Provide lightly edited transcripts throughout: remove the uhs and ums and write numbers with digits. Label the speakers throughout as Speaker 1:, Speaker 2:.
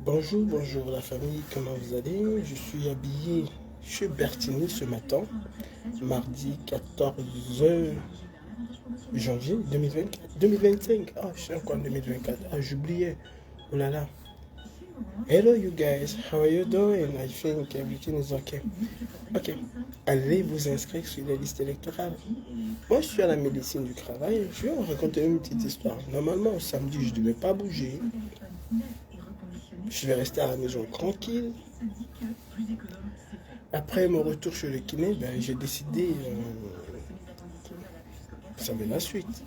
Speaker 1: Bonjour, bonjour la famille, comment vous allez? Je suis habillé chez Bertini ce matin, mardi 14 janvier 2024, 2025. Ah, je suis encore en 2024. Ah, j'oubliais. Oh là là. Hello you guys, how are you doing? I think everything is okay. Ok, allez vous inscrire sur les listes électorales. Moi, je suis à la médecine du travail. Je vais vous raconter une petite histoire. Normalement, samedi, je ne devais pas bouger. Je vais rester à la maison tranquille. Après mon retour chez le kiné, j'ai décidé, vous savez la suite.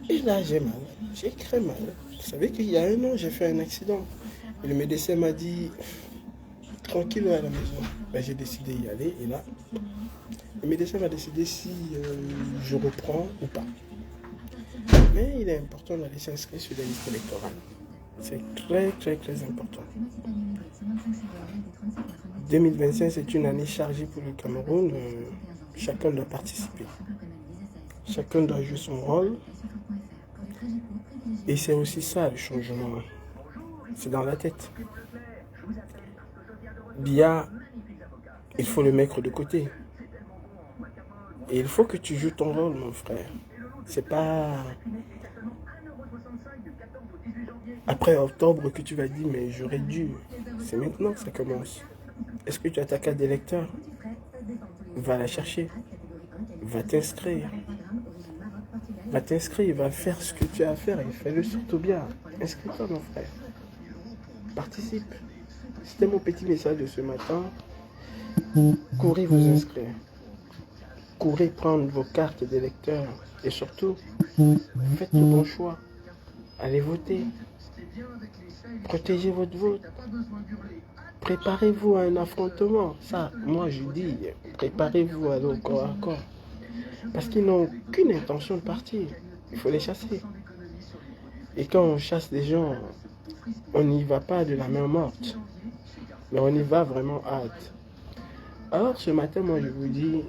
Speaker 1: Et là, j'ai mal, j'ai très mal. Vous savez qu'il y a un an, j'ai fait un accident. Et le médecin m'a dit, tranquille à la maison. J'ai décidé d'y aller et là, le médecin va décider si je reprends ou pas. Mais il est important d'aller s'inscrire sur la liste électorale. C'est très, très, très important. 2025, c'est une année chargée pour le Cameroun. Chacun doit participer. Chacun doit jouer son rôle. Et c'est aussi ça le changement. C'est dans la tête. Biya, il faut le mettre de côté. Et il faut que tu joues ton rôle, mon frère. C'est pas après octobre que tu vas dire, mais j'aurais dû. C'est maintenant que ça commence. Est-ce que tu as ta carte d'électeur? Va la chercher. Va t'inscrire. Va t'inscrire, va faire ce que tu as à faire et fais-le surtout bien. Inscris-toi, mon frère. Participe. C'était mon petit message de ce matin. Courez vous inscrire. Courez prendre vos cartes d'électeur. Et surtout, faites le bon choix. Allez voter. Protégez votre vote. Préparez-vous à un affrontement. Ça, moi je dis, préparez-vous à aller au corps à corps. Parce qu'ils n'ont aucune intention de partir. Il faut les chasser. Et quand on chasse des gens, on n'y va pas de la main morte. Mais on y va vraiment hâte. Alors ce matin, moi je vous dis,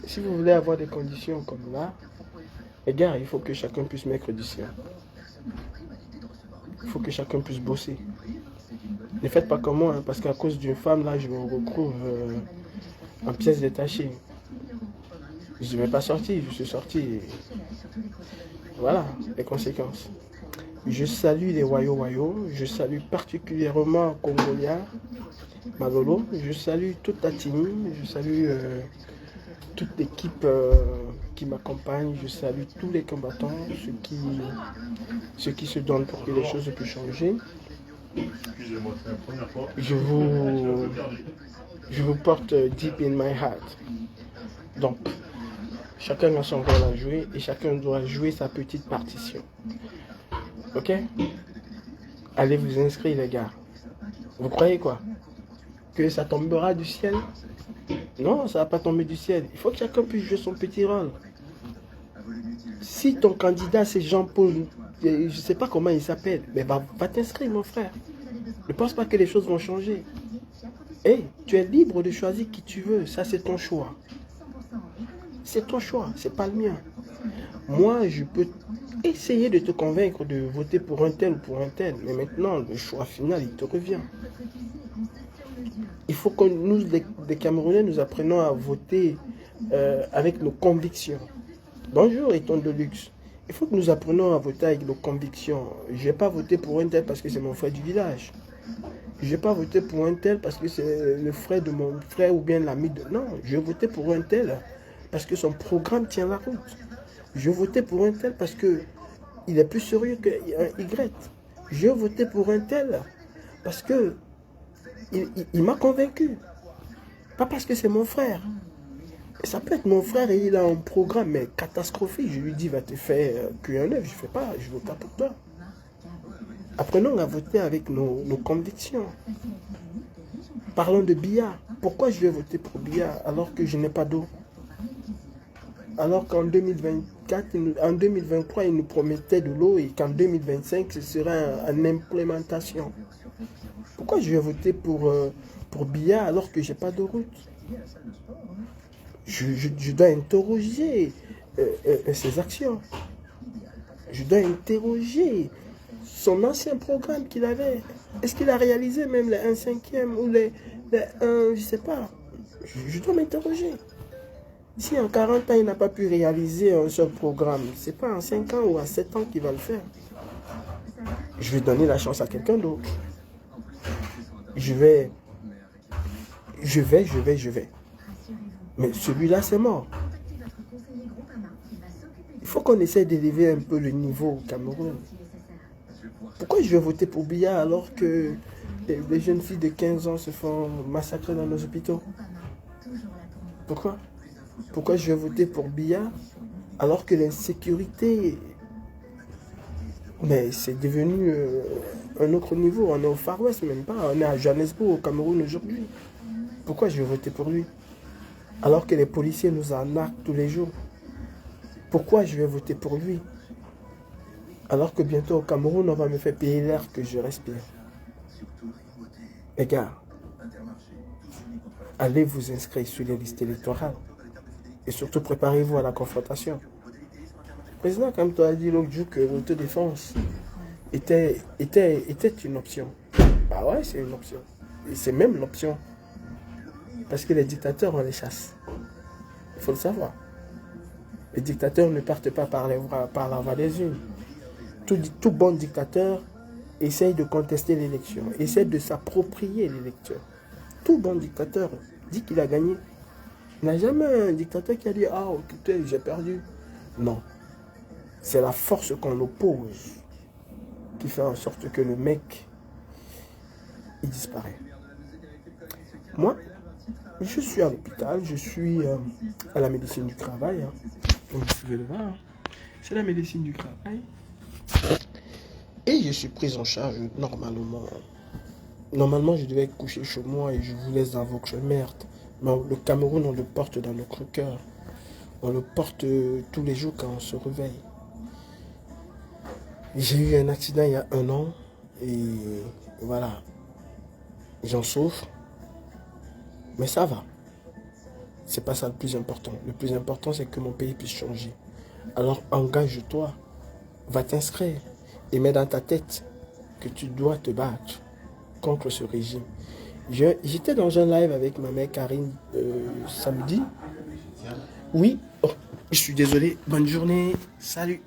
Speaker 1: si vous voulez avoir des conditions comme là, les gars, il faut que chacun puisse mettre du sien. Il faut que chacun puisse bosser. Ne faites pas comme moi, hein, parce qu'à cause d'une femme, là, je me retrouve en pièces détachées. Je ne vais pas sortir, je suis sorti. Voilà les conséquences. Je salue les Wayo, je salue particulièrement Congolia, Magolo, je salue toute la team, je salue toute l'équipe qui m'accompagne, je salue tous les combattants, ceux qui se donnent pour que les choses puissent changer. Je vous porte deep in my heart. Donc, chacun a son rôle à jouer et chacun doit jouer sa petite partition. Ok? Allez vous inscrire, les gars. Vous croyez quoi? Que ça tombera du ciel? Non, ça ne va pas tomber du ciel. Il faut que chacun puisse jouer son petit rôle. Si ton candidat c'est Jean-Paul, je ne sais pas comment il s'appelle, mais va t'inscrire, mon frère. Ne pense pas que les choses vont changer. Hey, tu es libre de choisir qui tu veux. Ça, c'est ton choix. C'est ton choix, c'est pas le mien. Moi, je peux essayer de te convaincre de voter pour un tel ou pour un tel. Mais maintenant, le choix final, il te revient. Il faut que nous, les Camerounais, nous apprenions à voter avec nos convictions. Bonjour, Eton de Luxe. Il faut que nous apprenions à voter avec nos convictions. Je ne vais pas voter pour un tel parce que c'est mon frère du village. Je ne vais pas voter pour un tel parce que c'est le frère de mon frère ou bien l'ami de... Non, je vais voter pour un tel parce que son programme tient la route. Je vais voter pour un tel parce qu'il est plus sérieux qu'un Y. Je vais voter pour un tel parce que il m'a convaincu. Pas parce que c'est mon frère. Ça peut être mon frère et il a un programme mais catastrophique. Je lui dis, va te faire cuire un œuf. Je ne fais pas, je ne vote pas pour toi. Apprenons à voter avec nos convictions. Parlons de Biya. Pourquoi je vais voter pour Biya alors que je n'ai pas d'eau? Alors qu'en 2024, en 2023, il nous promettait de l'eau et qu'en 2025, ce serait en implémentation. Pourquoi je vais voter pour Biya alors que je n'ai pas de route? Je dois interroger ses actions. Je dois interroger son ancien programme qu'il avait. Est-ce qu'il a réalisé même les 1/5 ou les 1, je sais pas. Je dois m'interroger. Si en 40 ans, il n'a pas pu réaliser un seul programme, c'est pas en 5 ans ou en 7 ans qu'il va le faire. Je vais donner la chance à quelqu'un d'autre. Je vais. Mais celui-là, c'est mort. Il faut qu'on essaie d'élever un peu le niveau au Cameroun. Pourquoi je vais voter pour Biya alors que les jeunes filles de 15 ans se font massacrer dans nos hôpitaux? Pourquoi? Pourquoi je vais voter pour Biya alors que l'insécurité, mais c'est devenu un autre niveau. On est au Far West, même pas. On est à Johannesburg, au Cameroun aujourd'hui. Pourquoi je vais voter pour lui alors que les policiers nous arnaquent tous les jours? Pourquoi je vais voter pour lui alors que bientôt au Cameroun, on va me faire payer l'air que je respire? Les gars, allez vous inscrire sur les listes électorales. Et surtout, préparez-vous à la confrontation. Le président, comme tu as dit l'autre jour, que l'autodéfense était une option. Bah ouais, c'est une option. Et c'est même l'option. Parce que les dictateurs, on les chasse. Il faut le savoir. Les dictateurs ne partent pas par la voie des urnes. Tout bon dictateur essaye de contester l'élection, essaye de s'approprier l'élection. Tout bon dictateur dit qu'il a gagné. Il n'y a jamais un dictateur qui a dit « Ah, écoutez, j'ai perdu ». Non. C'est la force qu'on oppose qui fait en sorte que le mec, il disparaît. Moi, je suis à l'hôpital, je suis à la médecine du travail. Comme vous pouvez le voir, c'est la médecine du travail. Et je suis pris en charge normalement. Normalement, je devais être couché chez moi et je vous laisse dans votre merde. Mais le Cameroun, on le porte dans notre cœur. On le porte tous les jours quand on se réveille. J'ai eu un accident il y a 1 an. Et voilà. J'en souffre. Mais ça va. C'est pas ça le plus important. Le plus important, c'est que mon pays puisse changer. Alors engage-toi. Va t'inscrire. Et mets dans ta tête que tu dois te battre contre ce régime. J'étais dans un live avec ma mère Karine samedi. Oui, oh, je suis désolé. Bonne journée. Salut.